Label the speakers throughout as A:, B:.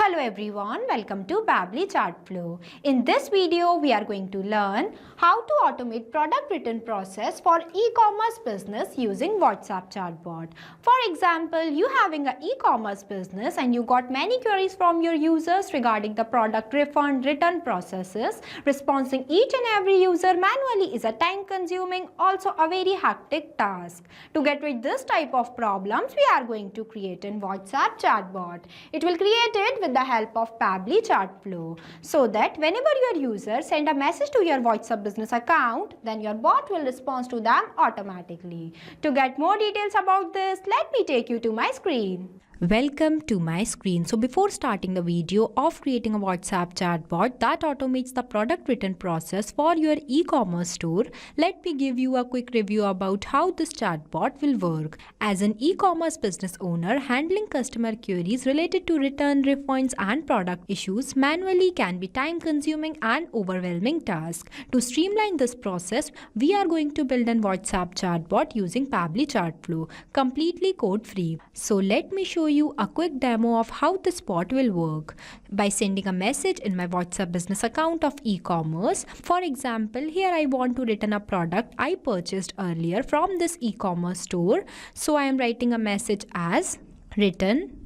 A: Hello everyone, welcome to Pabbly Chatflow. In this video, we are going to learn how to automate product return process for e-commerce business using WhatsApp chatbot. For example, you having an e-commerce business and you got many queries from your users regarding the product refund return processes. Responding each and every user manually is a time consuming, also a very hectic task. To get rid this type of problems, we are going to create a WhatsApp chatbot. It will create it with the help of Pabbly Chatflow, so that whenever your user send a message to your WhatsApp business account, then your bot will respond to them automatically. To get more details about this, let me take you to my screen.
B: Welcome to my screen. So before starting the video of creating a WhatsApp chatbot that automates the product return process for your e-commerce store, let me give you a quick review about how this chatbot will work. As an e-commerce business owner, handling customer queries related to return, refunds and product issues manually can be time-consuming and overwhelming task. To streamline this process, we are going to build an WhatsApp chatbot using Pabbly Chatflow, completely code-free. So let me show you a quick demo of how this bot will work. By sending a message in my WhatsApp business account of e-commerce, for example, here I want to return a product I purchased earlier from this e-commerce store. So I am writing a message as return.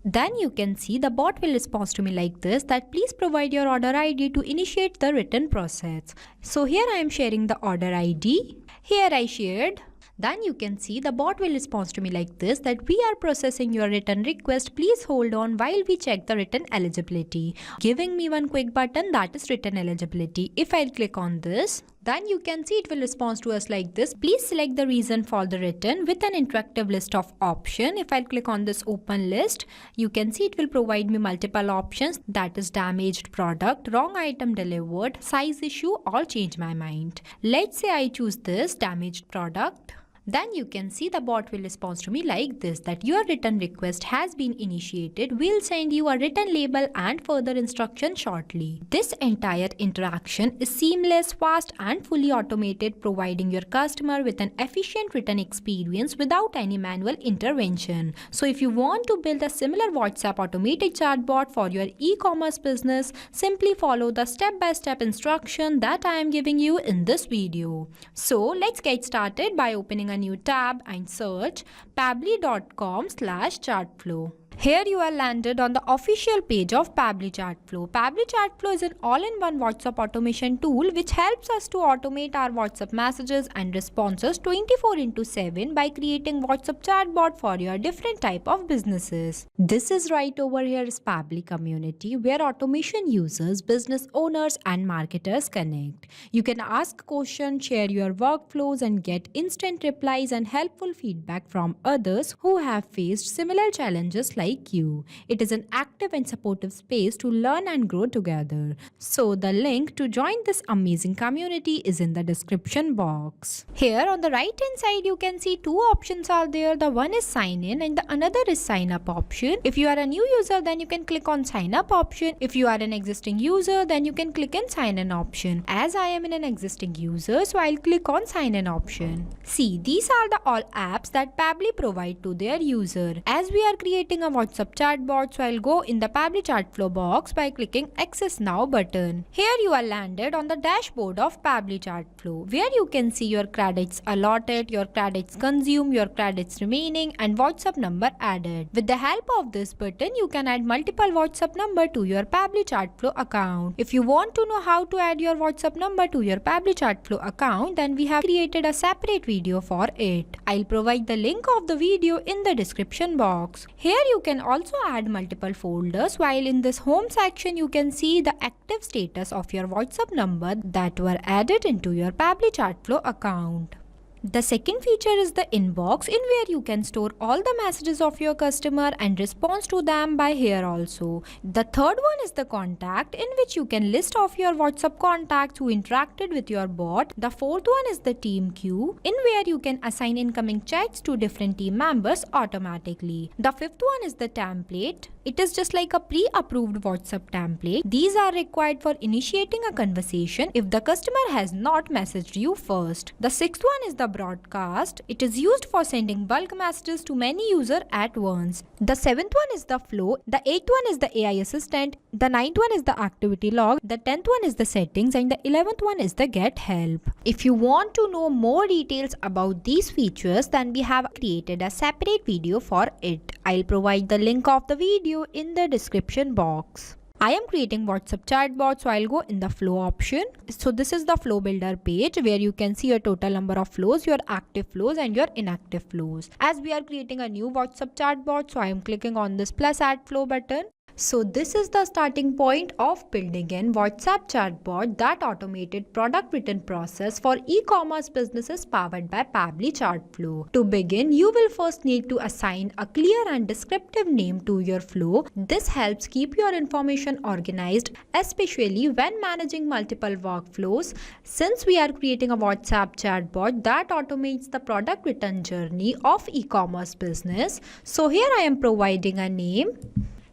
B: Then you can see the bot will respond to me like this, that please provide your order ID to initiate the return process. So here I am sharing the order ID. Here I shared. Then you can see the bot will respond to me like this, that we are processing your return request. Please hold on while we check the return eligibility. Giving me one quick button, that is return eligibility. If I click on this, then you can see it will respond to us like this. Please select the reason for the return with an interactive list of options. If I click on this open list, you can see it will provide me multiple options, that is damaged product, wrong item delivered, size issue, or change my mind. Let's say I choose this damaged product. Then you can see the bot will respond to me like this, that your return request has been initiated. We'll send you a return label and further instructions shortly. This entire interaction is seamless, fast and fully automated, providing your customer with an efficient return experience without any manual intervention. So if you want to build a similar WhatsApp automated chatbot for your e-commerce business, simply follow the step-by-step instruction that I am giving you in this video. So let's get started by opening a new tab and search pabbly.com/chatflow. Here you are landed on the official page of Pabbly Chatflow. Pabbly Chatflow is an all-in-one WhatsApp automation tool which helps us to automate our WhatsApp messages and responses 24/7 by creating WhatsApp chatbot for your different type of businesses. This is right over here is Pabbly community, where automation users, business owners and marketers connect. You can ask questions, share your workflows and get instant replies and helpful feedback from others who have faced similar challenges like you. It is an active and supportive space to learn and grow together. So the link to join this amazing community is in the description box. Here on the right hand side you can see two options are there. The one is sign in and the another is sign up option. If you are a new user, then you can click on sign up option. If you are an existing user, then you can click on sign in option. As I am an existing user, so I'll click on sign in option. See, these are the all apps that Pabbly provide to their user. As we are creating a WhatsApp chatbot, so I'll go in the Pabbly Chatflow box by clicking Access Now button. Here you are landed on the dashboard of Pabbly Chatflow, where you can see your credits allotted, your credits consumed, your credits remaining and WhatsApp number added. With the help of this button, you can add multiple WhatsApp number to your Pabbly Chatflow account. If you want to know how to add your WhatsApp number to your Pabbly Chatflow account, then we have created a separate video for it. I'll provide the link of the video in the description box. Here you can also add multiple folders, while in this home section you can see the active status of your WhatsApp number that were added into your Pabbly Chatflow account. The second feature is the inbox, in where you can store all the messages of your customer and respond to them by here also. The third one is the contact, in which you can list off your WhatsApp contacts who interacted with your bot. The fourth one is the team queue, in where you can assign incoming chats to different team members automatically. The fifth one is the template. It is just like a pre-approved WhatsApp template. These are required for initiating a conversation if the customer has not messaged you first. The sixth one is the the broadcast. It is used for sending bulk messages to many users at once. The 7th one is the flow. The 8th one is the AI assistant. The 9th one is the activity log. The 10th one is the settings, and the 11th one is the get help. If you want to know more details about these features, then we have created a separate video for it. I'll provide the link of the video in the description box. I am creating WhatsApp chatbot, so I'll go in the flow option. So this is the flow builder page where you can see your total number of flows, your active flows and your inactive flows. As we are creating a new WhatsApp chatbot, so I am clicking on this plus add flow button. So this is the starting point of building an WhatsApp chatbot, that automated product written process for e-commerce businesses powered by Pabbly Chatflow. To begin, you will first need to assign a clear and descriptive name to your flow. This helps keep your information organized, especially when managing multiple workflows. Since we are creating a WhatsApp chatbot that automates the product written journey of e-commerce business, so here I am providing a name.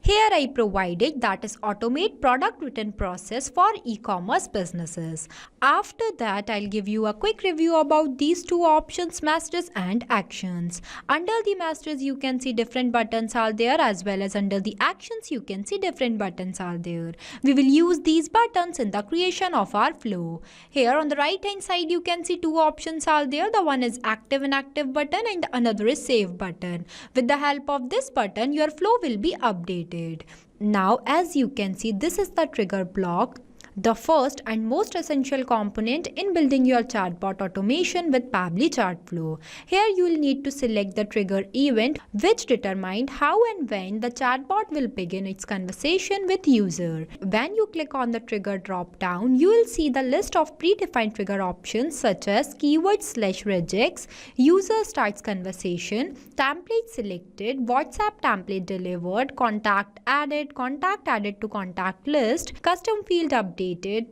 B: Here I provided that is automate product written process for e-commerce businesses. After that, I'll give you a quick review about these two options, messages and actions. Under the messages you can see different buttons are there, as well as under the actions you can see different buttons are there. We will use these buttons in the creation of our flow. Here on the right hand side you can see two options are there. The one is active inactive button and another is save button. With the help of this button, your flow will be updated. Now, as you can see, this is the trigger block, the first and most essential component in building your chatbot automation with Pabbly Chatflow. Here you will need to select the trigger event, which determines how and when the chatbot will begin its conversation with user. When you click on the trigger drop down, you will see the list of predefined trigger options such as keyword/regex, user starts conversation, template selected, WhatsApp template delivered, contact added to contact list, custom field update,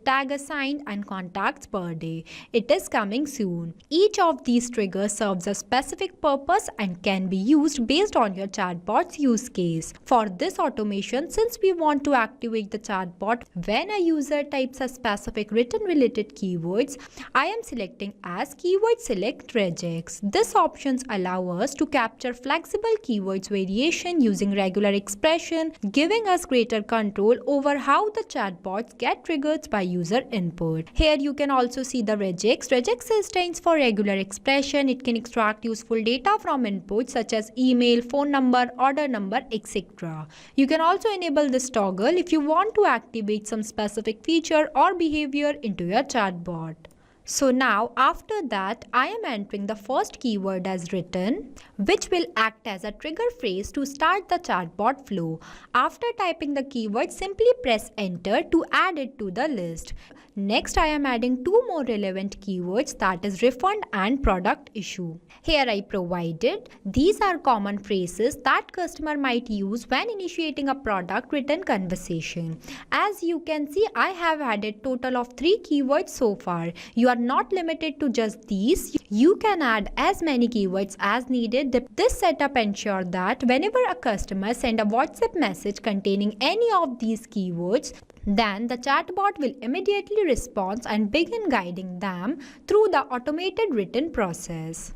B: tag assigned and contacts per day. It is coming soon. Each of these triggers serves a specific purpose and can be used based on your chatbot's use case. For this automation, since we want to activate the chatbot when a user types a specific written related keywords, I am selecting as keyword select regex. This options allow us to capture flexible keywords variation using regular expression, giving us greater control over how the chatbots get triggered by user input. Here you can also see the regex. Regex stands for regular expression. It can extract useful data from inputs such as email, phone number, order number, etc. You can also enable this toggle if you want to activate some specific feature or behavior into your chatbot. So now after that, I am entering the first keyword as written, which will act as a trigger phrase to start the chatbot flow. After typing the keyword, simply press enter to add it to the list. Next, I am adding two more relevant keywords, that is refund and product issue. Here I provided. These are common phrases that customer might use when initiating a product written conversation. As you can see, I have added total of 3 keywords so far. You are not limited to just these. You can add as many keywords as needed. This setup ensures that whenever a customer sends a WhatsApp message containing any of these keywords, then the chatbot will immediately respond and begin guiding them through the automated written process.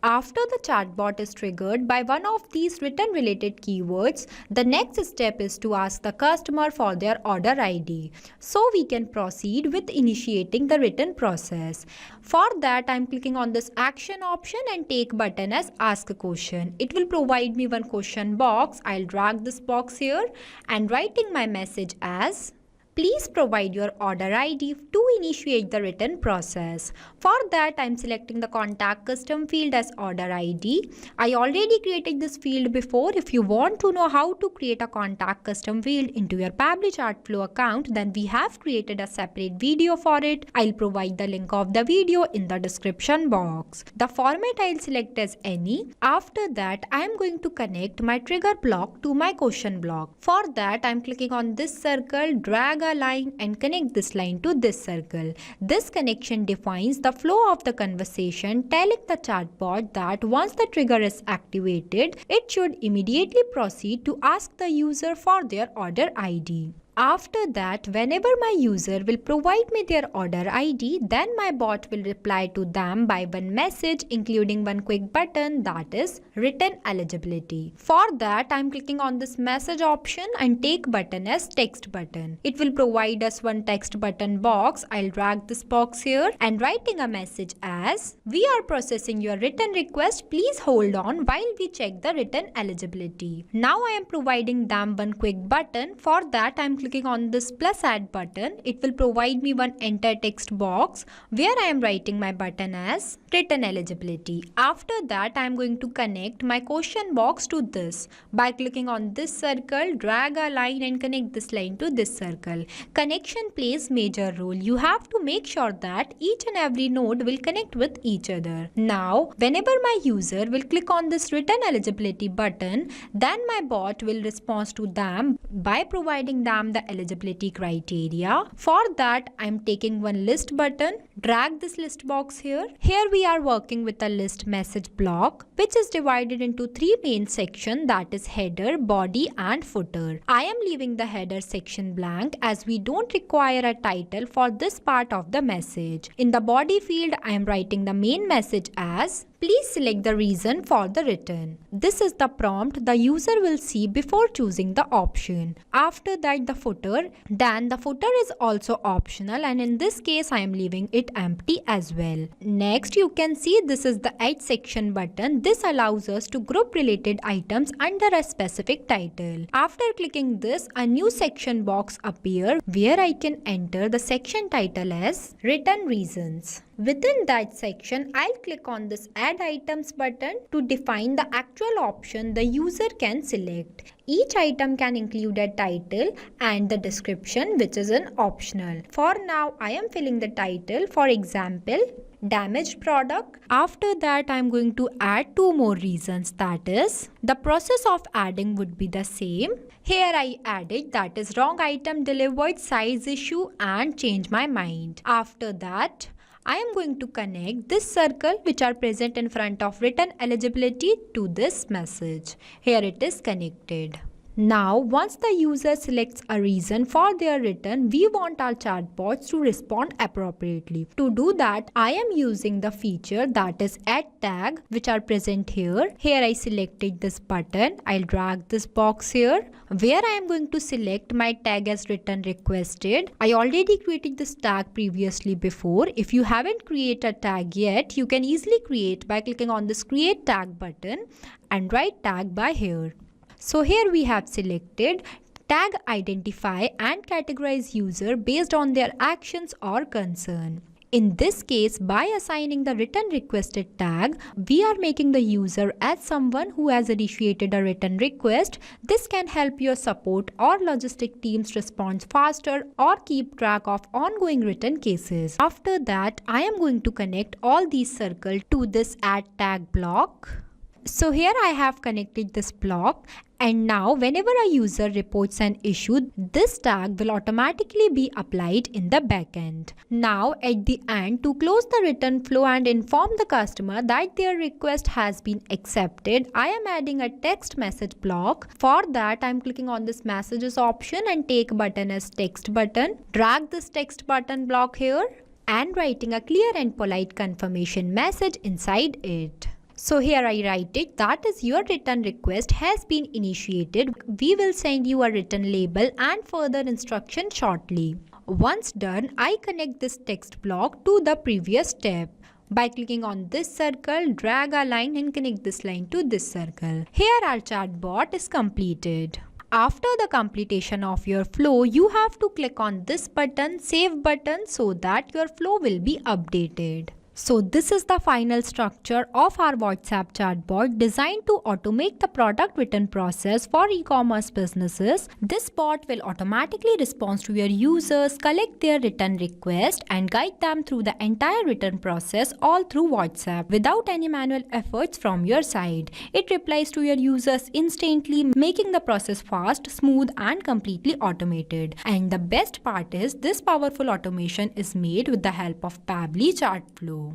B: After the chatbot is triggered by one of these written related keywords, the next step is to ask the customer for their order ID, so we can proceed with initiating the written process. For that, I am clicking on this action option and take button as ask a question. It will provide me one question box. I'll drag this box here and writing my message as please provide your order ID to initiate the written process. For that, I am selecting the contact custom field as order ID. I already created this field before. If you want to know how to create a contact custom field into your Pabbly Chatflow account, then we have created a separate video for it. I'll provide the link of the video in the description box. The format I'll select as any. After that, I am going to connect my trigger block to my question block. For that, I am clicking on this circle, drag a line and connect this line to this circle. This connection defines the flow of the conversation, telling the chatbot that once the trigger is activated, it should immediately proceed to ask the user for their order ID. After that, whenever my user will provide me their order ID, then my bot will reply to them by one message including one quick button, that is written eligibility. For that, I am clicking on this message option and take button as text button. It will provide us one text button box. I'll drag this box here and writing a message as, "We are processing your written request. Please hold on while we check the written eligibility." Now I am providing them one quick button. For that, I am clicking on this plus add button. It will provide me one enter text box where I am writing my button as written eligibility. After that, I am going to connect my question box to this. By clicking on this circle, drag a line and connect this line to this circle. Connection plays major role. You have to make sure that each and every node will connect with each other. Now, whenever my user will click on this written eligibility button, then my bot will respond to them by providing them the eligibility criteria. For that, I am taking one list button, drag this list box here. Here we are working with a list message block, which is divided into three main sections, that is header, body and footer. I am leaving the header section blank as we don't require a title for this part of the message. In the body field, I am writing the main message as, "Please select the reason for the return." This is the prompt the user will see before choosing the option. After that, the footer. Then the footer is also optional, and in this case I am leaving it empty as well. Next, you can see this is the add section button. This allows us to group related items under a specific title. After clicking this, a new section box appears where I can enter the section title as return reasons. Within that section, I'll click on this add items button to define the actual option the user can select. Each item can include a title and the description, which is an optional. For now, I am filling the title, for example, damaged product. After that, I am going to add two more reasons, that is, the process of adding would be the same. Here I added, that is, wrong item delivered, size issue and change my mind. After that, I am going to connect this circle which are present in front of written eligibility to this message. Here it is connected. Now, once the user selects a reason for their return, we want our chatbots to respond appropriately. To do that, I am using the feature, that is add tag, which are present here. Here I selected this button. I'll drag this box here where I am going to select my tag as return requested. I already created this tag previously before. If you haven't created a tag yet, you can easily create by clicking on this create tag button and write tag by here. So here we have selected tag identify and categorize user based on their actions or concern. In this case, by assigning the return requested tag, we are making the user as someone who has initiated a return request. This can help your support or logistic teams respond faster or keep track of ongoing return cases. After that, I am going to connect all these circles to this add tag block. So here I have connected this block, and now whenever a user reports an issue, this tag will automatically be applied in the backend. Now at the end, to close the return flow and inform the customer that their request has been accepted, I am adding a text message block. For that, I am clicking on this messages option and take button as text button. Drag this text button block here and writing a clear and polite confirmation message inside it. So here I write it, that is, your return request has been initiated. We will send you a return label and further instruction shortly. Once done, I connect this text block to the previous step. By clicking on this circle, drag a line and connect this line to this circle. Here our chatbot is completed. After the completion of your flow, you have to click on this button, save button, so that your flow will be updated. So this is the final structure of our WhatsApp chatbot designed to automate the product return process for e-commerce businesses. This bot will automatically respond to your users, collect their return request and guide them through the entire return process all through WhatsApp without any manual efforts from your side. It replies to your users instantly, making the process fast, smooth and completely automated. And the best part is this powerful automation is made with the help of Pabbly Chatflow.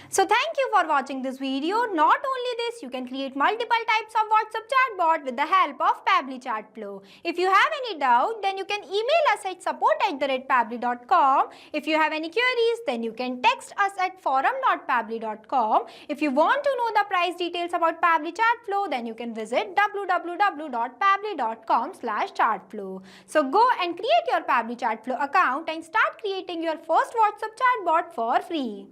A: So thank you for watching this video. Not only this, you can create multiple types of WhatsApp chatbot with the help of Pabbly Chatflow. If you have any doubt, then you can email us at support@pabbly.com. If you have any queries, then you can text us at forum.pabbly.com. If you want to know the price details about Pabbly Chatflow, then you can visit www.pabbly.com/chatflow. So go and create your Pabbly Chatflow account and start creating your first WhatsApp chatbot for free.